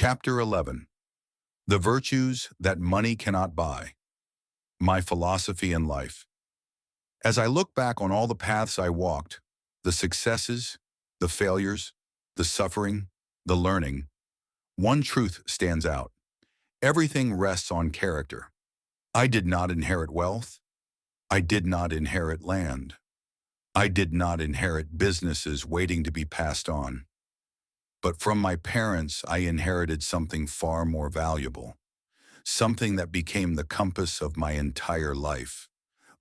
Chapter 11. The Virtues That Money Cannot Buy. My Philosophy in Life. As I look back on all the paths I walked, the successes, the failures, the suffering, the learning, one truth stands out. Everything rests on character. I did not inherit wealth. I did not inherit land. I did not inherit businesses waiting to be passed on. But from my parents, I inherited something far more valuable, something that became the compass of my entire life,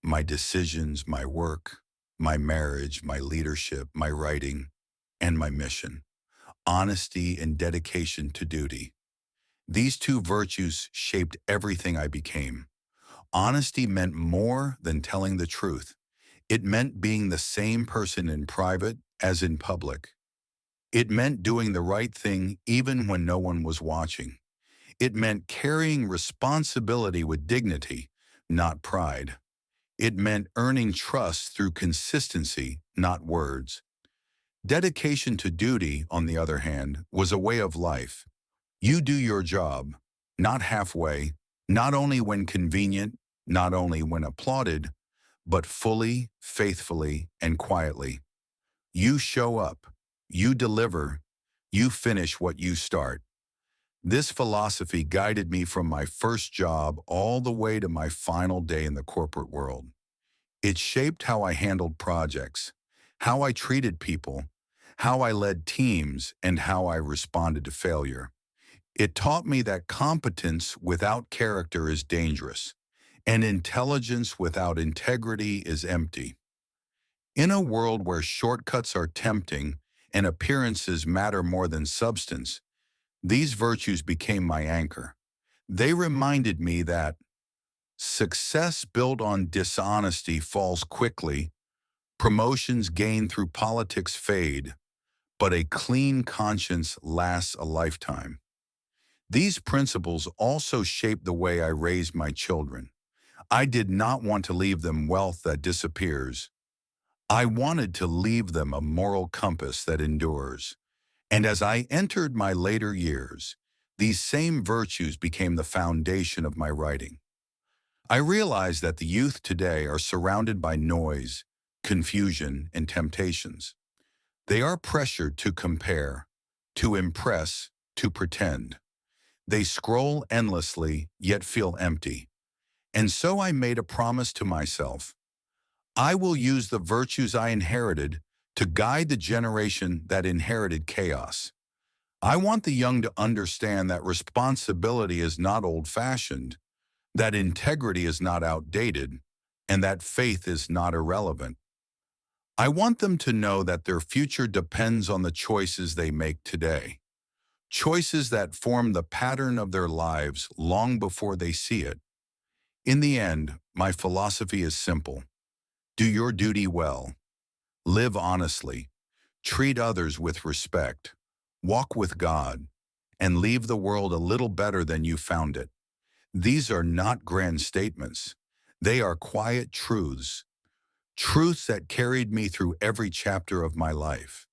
my decisions, my work, my marriage, my leadership, my writing, and my mission: honesty and dedication to duty. These two virtues shaped everything I became. Honesty meant more than telling the truth. It meant being the same person in private as in public. It meant doing the right thing even when no one was watching. It meant carrying responsibility with dignity, not pride. It meant earning trust through consistency, not words. Dedication to duty, on the other hand, was a way of life. You do your job, not halfway, not only when convenient, not only when applauded, but fully, faithfully, and quietly. You show up, you deliver, you finish what you start. This philosophy guided me from my first job all the way to my final day in the corporate world. It shaped how I handled projects, how I treated people, how I led teams, and how I responded to failure. It taught me that competence without character is dangerous, and intelligence without integrity is empty. In a world where shortcuts are tempting and appearances matter more than substance, these virtues became my anchor. They reminded me that success built on dishonesty falls quickly, promotions gained through politics fade, but a clean conscience lasts a lifetime. These principles also shaped the way I raised my children. I did not want to leave them wealth that disappears. I wanted to leave them a moral compass that endures. And as I entered my later years, these same virtues became the foundation of my writing. I realized that the youth today are surrounded by noise, confusion, and temptations. They are pressured to compare, to impress, to pretend. They scroll endlessly, yet feel empty. And so I made a promise to myself: I will use the virtues I inherited to guide the generation that inherited chaos. I want the young to understand that responsibility is not old-fashioned, that integrity is not outdated, and that faith is not irrelevant. I want them to know that their future depends on the choices they make today, choices that form the pattern of their lives long before they see it. In the end, my philosophy is simple: do your duty well, live honestly, treat others with respect, walk with God, and leave the world a little better than you found it. These are not grand statements. They are quiet truths, truths that carried me through every chapter of my life.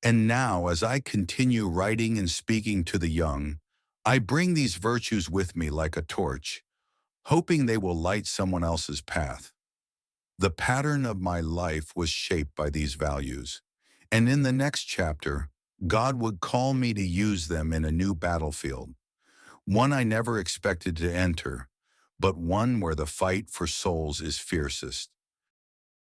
And now, as I continue writing and speaking to the young, I bring these virtues with me like a torch, hoping they will light someone else's path. The pattern of my life was shaped by these values, and in the next chapter, God would call me to use them in a new battlefield, one I never expected to enter, but one where the fight for souls is fiercest.